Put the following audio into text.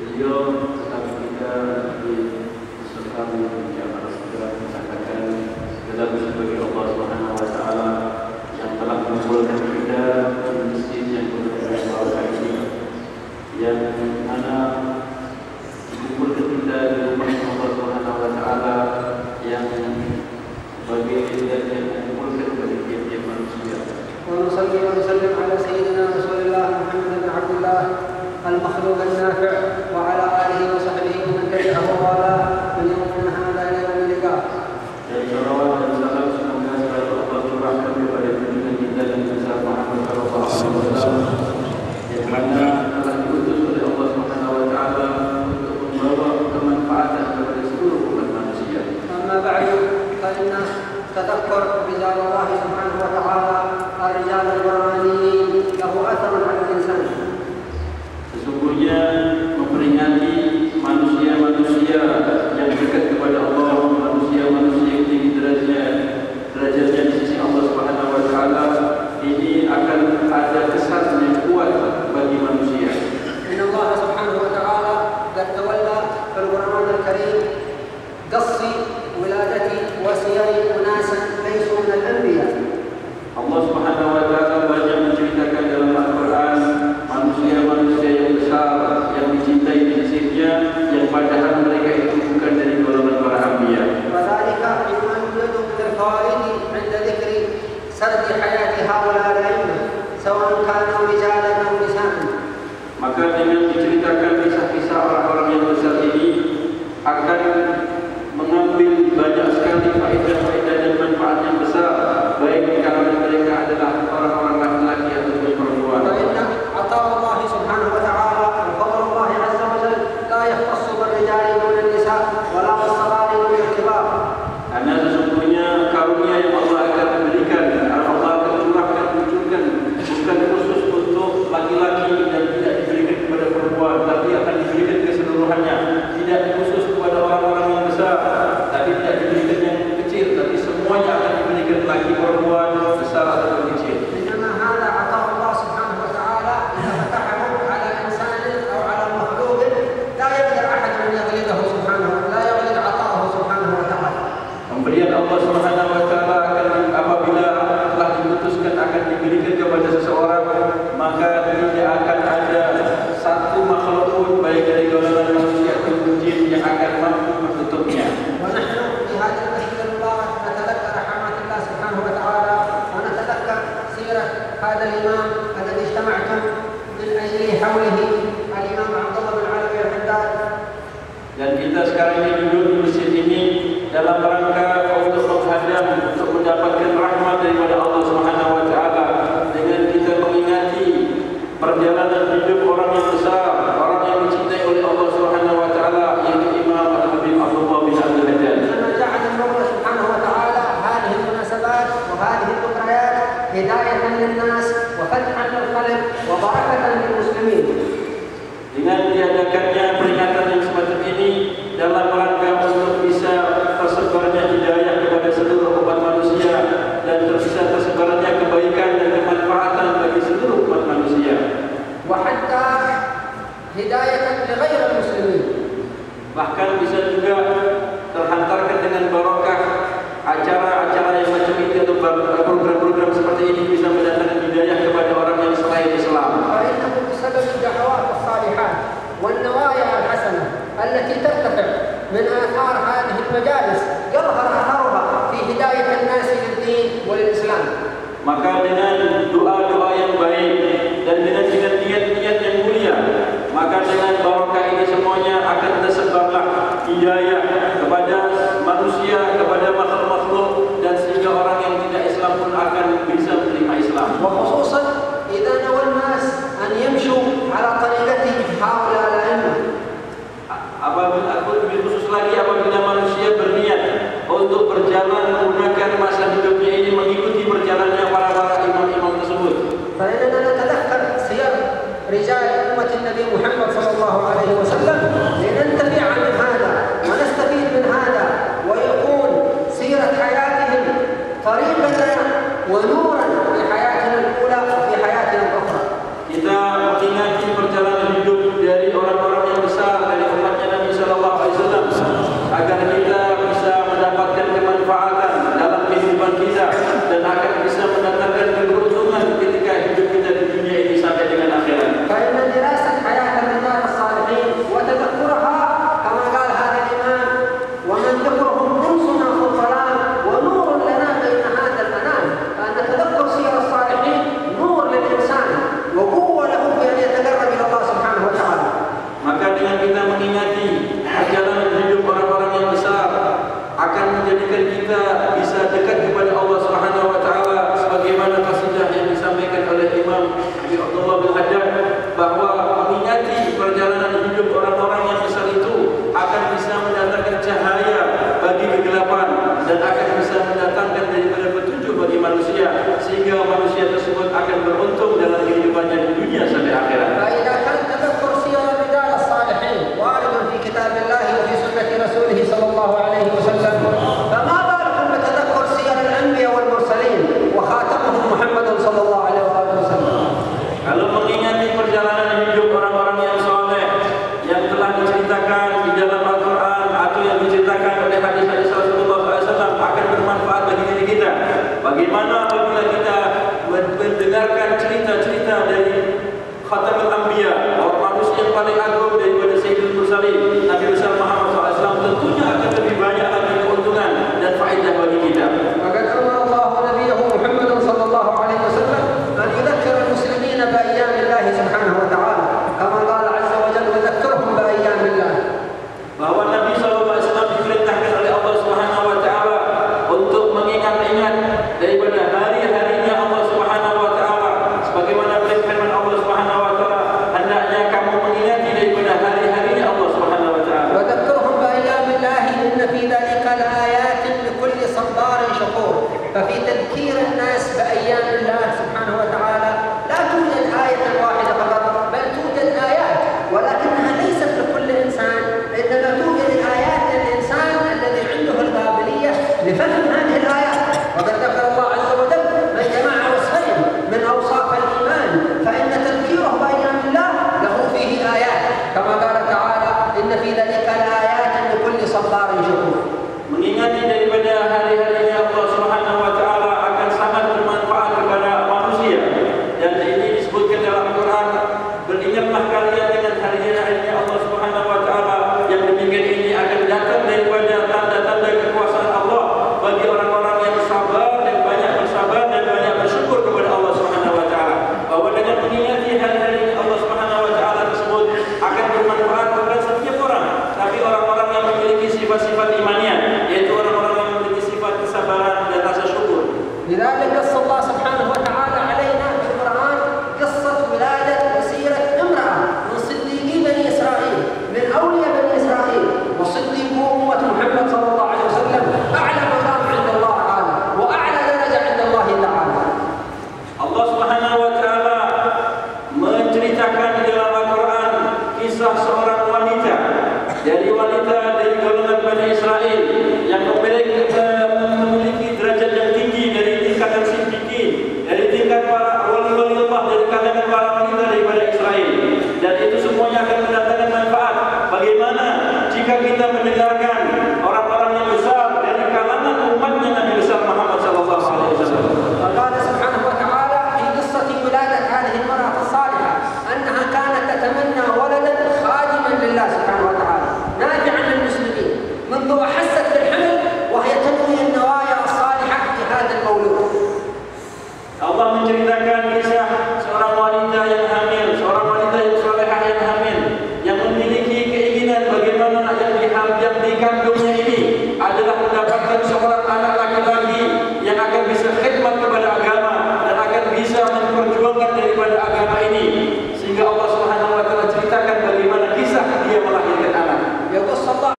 Beliau tetap kita disertai dengan segala mengatakan segala puji bagi Allah Subhanahu wa taala yang telah mengumpulkan kita di masjid yang berbahagia ini, yang mana mengumpulkan kita di rumah Allah Subhanahu wa taala yang bagi kita yang mengumpulkan bagi tiap-tiap manusia. Wa nusalli wa nusallim ala sayyidina Rasulillah Muhammad bin Abdullah المخلوق النافع وعلى آله وصحبه ومن تبعه ووالاه من يومنا هذا إلى يوم اللقاء. Dan salawat dan salam semoga selalu Allah curahkan kepada junjungan kita dan besar Muhammad sallallahu alaihi wasallam yang mana telah diutus oleh Allah Subhanahu wa taala untuk membawa kemanfaatan kepada seluruh umat manusia. أما بعد فإن تذكر رجال الله سبحانه وتعالى الرجال القرآنيين له أثر على الإنسان. Sesungguhnya memperingati manusia-manusia yang dekat kepada Allah, manusia-manusia yang tinggi derajatnya di sisi Allah Subhanahu wa taala, ini akan ada kesan yang kuat bagi manusia. إن الله سبحانه وتعالى قد تولى في القرآن الكريم قص ولادة وسير أناس ليسوا من الأنبياء. Allah Subhanahu wa taala banyak menceritakan dalam Al-Quran manusia-manusia yang besar yang dicintai di sisinya, yang padahal mereka itu bukan dari golongan para anbiya. وذلك مما يوجد من الفوائد عند ذكر سرد حياة هؤلاء الأئمة سواء كانوا رجالا أو نساء. Maka dengan diceritakan kisah-kisah orang-orang yang besar ini akan mengambil banyak sekali faedah-faedah dan manfaat yang besar, baik di kalangan mereka adalah orang-orang laki-laki ataupun perempuan. فإن عطاء الله سبحانه وتعالى وفضل الله عز وجل لا يختص بالرجال دون النساء ولا بالصغار دون الكبار. Karena sesungguhnya karunia yang Allah akan berikan, Allah akan curahkan, munculkan, bukan khusus untuk laki-laki dan tidak diberikan kepada perempuan, tapi akan diberikan keseluruhannya. Tidak khusus kepada orang-orang yang besar, tapi tidak diberikan yang kecil, tapi semuanya akan diberikan, laki perempuan, besar atau kecil. إنما هذا عطاء الله سبحانه وتعالى إذا فتحه على إنسان أو على مخلوق لا يقدر أحد أن يغلبه سبحانه، لا يغلب عطاءه سبحانه وتعالى. Pemberian Allah Subhanahu wa taala akan apabila telah diputuskan akan diberikan kepada seseorang, maka tidak akan ada satu makhluk pun baik dari golongan manusia ataupun jin yang akan mampu menutupnya. ونحن في هذا المسجد المبارك نتذكر رحمات الله سبحانه وتعالى ونتذكر سيرة هذا الإمام الذي اجتمعتم من أجل حوله الإمام عبد الله بن علوي الحداد. Dan kita sekarang ini duduk di masjid ini dalam rangka untuk menghadam, untuk mendapatkan rahmat daripada Allah Subhanahu wa taala, dengan kita mengingati perjalanan hidup orang yang besar, orang yang dicintai oleh Allah Subhanahu wa taala, yaitu Imam Al-Habib Abdullah bin Abdul Haddad. لما جعل المولى سبحانه وتعالى هذه المناسبات وهذه الذكريات هداية للناس وفتحا للقلب وبركة للمسلمين. Dengan diadakannya peringatan yang semacam ini dalam rangka untuk bisa tersebarnya hidayah kepada seluruh umat manusia dan bisa tersebarnya kebaikan dan kemanfaatan bagi seluruh umat manusia. وحتى هداية لغير المسلمين. Bahkan bisa juga terhantarkan dengan barokah acara-acara yang macam ini atau program-program seperti ini bisa mendatangkan hidayah kepada orang yang selain Islam. فإنه بسبب الدعوات الصالحات والنوايا الحسنة التي ترتفع من آثار هذه المجالس يظهر أثرها في هداية الناس للدين وللإسلام. Maka dengan doa-doa yang baik dan dengan niat-niat yang mulia, maka dengan barokah ini semuanya akan tersebarlah hidayah kepada manusia, kepada makhluk-makhluk, dan sehingga orang yang tidak Islam pun akan bisa menerima Islam. وخصوصا إذا نوى الناس أن يمشوا على طريقة هؤلاء الأئمة. Apabila lebih khusus lagi apabila manusia berniat untuk berjalan menggunakan masa hidupnya ini mengikuti perjalanannya para imam-imam tersebut. فإننا نتذكر سير رجال أمة النبي محمد صلى الله عليه وسلم لننتفع من هذا ونستفيد من هذا ويكون سيرة حياتهم طريقة ونورا في حياتنا الأولى وفي حياتنا الأخرى. Kita mengingati perjalanan hidup dari orang-orang yang besar perjalanan hidup orang-orang yang besar itu akan bisa mendatangkan cahaya bagi kegelapan dan akan bisa mendatangkan daripada petunjuk bagi manusia, sehingga manusia tersebut akan beruntung dalam kehidupannya di dunia sampai akhirat. فإذا كان تذكر سير الرجال الصالحين وارد في كتاب الله وفي سنة رسوله صلى الله عليه وسلم، فما بالكم بتذكر سير الأنبياء والمرسلين وخاتمهم محمد صلى الله عليه وسلم. Kalau mengingati perjalanan hidup orang-orang yang soleh yang telah diceritakan di dalam Al-Quran atau yang diceritakan oleh hadis-hadis Rasulullah SAW akan bermanfaat bagi diri kita. Bagaimana apabila kita mendengarkan cerita-cerita dari Khatamul Anbiya, orang manusia yang paling agung daripada Sayyidul Mursalin, Nabi besar Muhammad SAW, tentunya akan lebih banyak lagi keuntungan dan faedah bagi kita. وقد أمر الله نبيه محمد صلى الله عليه وسلم أن يذكر المسلمين بأيام الله سبحانه وتعالى كما قال عز وجل وذكرهم بأيام الله. Bahwa Nabi SAW diperintahkan oleh Allah Subhanahu Wa Taala untuk mengingat-ingat daripada hari-harinya Allah Subhanahu Wa Taala, sebagaimana firman Allah Subhanahu Wa Taala, hendaknya kamu mengingati daripada hari-harinya Allah Subhanahu Wa Taala. وذكرهم بأيام الله إن في ذلك لآيات لكل صبار شكور. ففي تذكير الناس بأيام الله سبحانه وتعالى لا توجد آية واحدة فقط، بل توجد آيات، ولكنها ليست لكل إنسان، إنما توجد آيات للإنسان الذي عنده القابلية لفهم هذه الآيات. وقد ذكر الله عز وجل من جمع وصفين من أوصاف الإيمان، فإن تذكيره بأيام الله له فيه آيات، كما قال تعالى إن في ذلك لآيات لكل صبار شكور. Mengingati daripada hari-harinya Allah Subhanahu Wa Taala akan sangat bermanfaat kepada manusia, dan ini disebutkan dalam Al-Quran, beringatlah kalian dengan hari-harinya Allah Subhanahu Wa Taala, yang demikian ini akan datang daripada tanda-tanda kekuasaan Allah bagi orang-orang yang sabar dan banyak bersabar dan banyak bersyukur kepada Allah Subhanahu Wa Taala. Bahwa dengan mengingati hari-harinya Allah Subhanahu Wa Taala tersebut akan bermanfaat kepada setiap orang, tapi orang-orang yang memiliki sifat-sifat imaniyah, yaitu orang-orang yang memiliki sifat kesabaran dan rasa syukur. لذلك قص الله سبحانه وتعالى علينا في القرآن قصة ولادة وسيرة امرأة من صديقي بني إسرائيل، من أولياء بني إسرائيل، وصديق أمة محمد صلى الله عليه وسلم أعلى مقام عند الله تعالى وأعلى درجة عند الله تعالى. Allah Subhanahu Wa Taala menceritakan di dalam Al-Quran kisah seorang wanita dari golongan Bani Israel yang memiliki derajat yang tinggi dari tingkatan siddiqin, dari tingkat para wali-wali Allah, dari kalangan para wanita daripada Israel, dan itu semuanya akan mendatangkan manfaat. Bagaimana jika kita mendengarkan orang-orang yang besar dari kalangan umatnya Nabi besar Muhammad sallallahu alaihi wasallam. فقال سبحانه وتعالى في قصة ولادة هذه المرأة الصالحة أنها كانت تتمنى ولدا خادما لله سبحانه وتعالى نافعا للمسلمين منذ أحست بالحمل وهي تنوي النوايا الصالحة في هذا المولود. Allah menceritakan